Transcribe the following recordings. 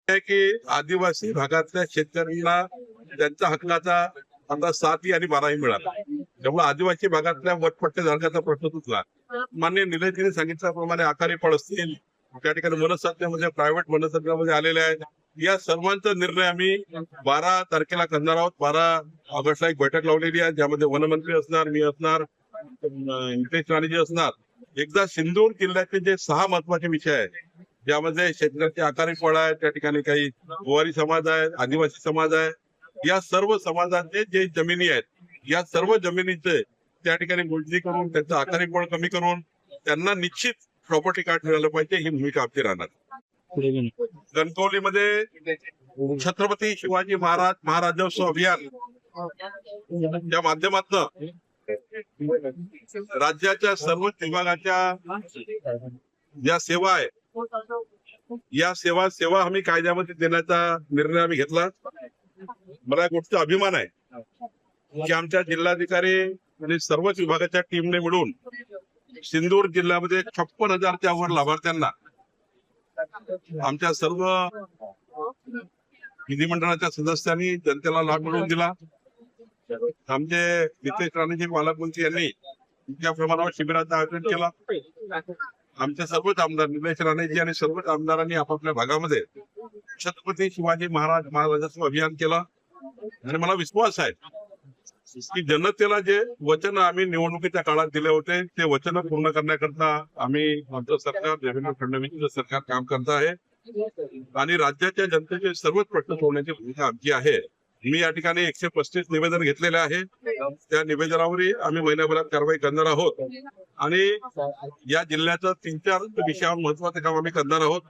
आहे की आदिवासी भागातल्या शेतकऱ्यांना त्यांच्या हक्काचा आता 7 आणि 12 मिळाला. त्यामुळे आदिवासी भागातल्या वटपट्टे धारकाचा प्रश्न तुटला. माननीय निलेशजींनी सांगितल्याप्रमाणे आकारी फळ असतील, त्या ठिकाणी वनसत्वामध्ये प्रायव्हेट वनसत्वामध्ये आलेले आहेत. या सर्वांचा निर्णय आम्ही 12 तारखेला करणार आहोत. 12 ऑगस्टला एक बैठक लावलेली आहे, ज्यामध्ये वनमंत्री असणार, मी असणार, निलेश राणेजी असणार. एकदा सिंधूर जिल्ह्याचे जे 6 महत्वाचे विषय आहेत, ज्यामध्ये शेतकऱ्याचे आकारी फळ आहे, त्या ठिकाणी काही गोवारी समाज आहे, आदिवासी समाज आहे, या सर्व समाजाचे जे जमिनी आहेत, या सर्व जमिनीचे त्या ठिकाणी मोजणी करून त्यांचं आकारी फळ कमी करून त्यांना निश्चित प्रॉपर्टी कार्ड मिळालं पाहिजे, ही भूमिका आमची राहणार. कणकवलीमध्ये छत्रपती शिवाजी महाराज महाराजोत्सव अभियान या माध्यमातून राज्याच्या सर्व विभागाच्या ज्या सेवा आहे, या सेवा आम्ही कायद्यामध्ये देण्याचा निर्णय आम्ही घेतला. मला या गोष्टीचा अभिमान आहे की आमच्या जिल्हाधिकारी आणि सर्वच विभागाच्या टीमने मिळून सिंधूर जिल्ह्यामध्ये 56,000च्या वर लाभार्थ्यांना आमच्या सर्व विधिमंडळाच्या सदस्यांनी जनतेला लाभ मिळवून दिला. आमचे निलेश राणेजी पालकमंत्री यांनी मोठ्या प्रमाणावर शिबिराचं आयोजन केलं. आमचे सर्वच आमदार निलेश राणेजी आणि सर्वच आमदारांनी आपापल्या भागामध्ये छत्रपती शिवाजी महाराज महाराजोत्सव अभियान केलं. आणि मला विश्वास आहे की जनतेला जे वचन आम्ही निवडणुकीच्या काळात दिले होते, ते वचन पूर्ण करण्याकरता आम्ही आमचं सरकार देवेंद्र फडणवीस सरकार काम करत आहे. आणि राज्याच्या जनतेचे सर्वच प्रश्न सोडण्याची भूमिका आमची आहे. मी या ठिकाणी 135 निवेदन घेतलेले आहे. त्या निवेदनावरही आम्ही महिन्याभरात कारवाई करणार आहोत. आणि या जिल्ह्याचं 3-4 विषयावर महत्वाचं काम आम्ही करणार आहोत.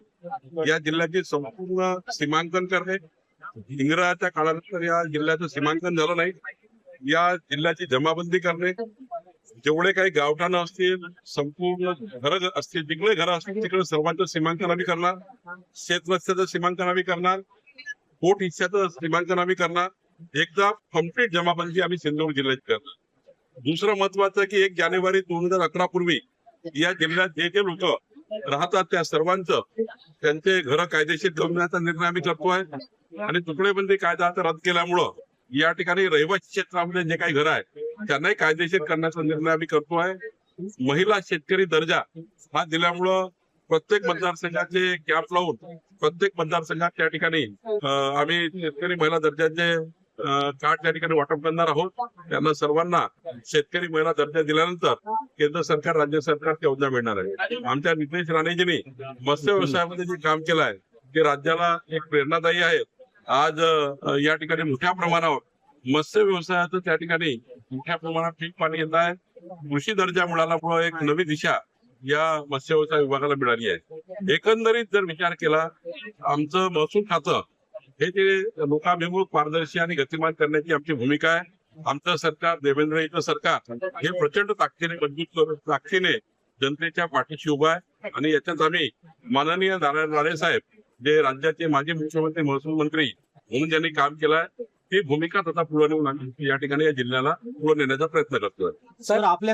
या जिल्ह्याची संपूर्ण सीमांकन करणे, इंग्रजाच्या काळानंतर या जिल्ह्याचं सीमांकन झालं नाही, या जिल्ह्याची जमाबंदी करणे, जेवढे काही गावठाणं असतील, संपूर्ण घरं असतील, जिकडे घरं असतील तिकडे सर्वांचं सीमांकन आम्ही करणार. शेतमत्स्याचं सीमांकन आम्ही करणार, पोट हिस्साचं सीमांकन आम्ही करणार. एकदा कम्प्लीट जमाबंदी आम्ही सिंधुदुर्ग जिल्ह्यात करणार. दुसरं महत्वाचं की 1 जानेवारी 2011 पूर्वी या जिल्ह्यात जे जे लोक राहतात त्या सर्वांचं त्यांचे घरं कायदेशीर करण्याचा निर्णय आम्ही करतोय. आणि तुकडेबंदी कायदा आता रद्द केल्यामुळं या ठिकाणी रहिवासी क्षेत्रामध्ये जे काही घरं आहेत त्यांनाही कायदेशीर करण्याचा निर्णय आम्ही करतोय. महिला शेतकरी दर्जा हा दिल्यामुळं प्रत्येक मतदारसंघाचे कॅप लावून प्रत्येक मतदारसंघात त्या ठिकाणी आम्ही शेतकरी महिला दर्जाचे कार्ड त्या ठिकाणी वाटप करणार आहोत. त्यांना सर्वांना शेतकरी महिला दर्जा दिल्यानंतर केंद्र सरकार राज्य सरकारची योजना मिळणार आहे. आमच्या निलेश राणेजींनी मत्स्य व्यवसायामध्ये जे काम केलं आहे ते राज्याला एक प्रेरणादायी आहे. आज या ठिकाणी मोठ्या प्रमाणावर मत्स्य व्यवसायाचं त्या ठिकाणी मोठ्या प्रमाणात पीक पाणी येत आहे. कृषी दर्जा मिळाल्यामुळे एक नवी दिशा या मत्स्य व्यवसाय विभागाला मिळाली आहे. एकंदरीत जर विचार केला, आमचं महसूल खातं हे जे लोकाभिमुख, पारदर्शी आणि गतिमान करण्याची आमची भूमिका आहे. आमचं सरकार, देवेंद्रजींचं सरकार हे प्रचंड ताकदीने जनतेच्या पाठीशी उभं आहे. आणि याच्यात आम्ही माननीय नारायण राणे साहेब जे राज्याचे माजी मुख्यमंत्री, महसूल मंत्री म्हणून ज्यांनी काम केलंय, ती भूमिका तथा पुढे नेऊन आम्ही या ठिकाणी या जिल्ह्याला पुढे नेण्याचा प्रयत्न करतोय. सर, आपल्या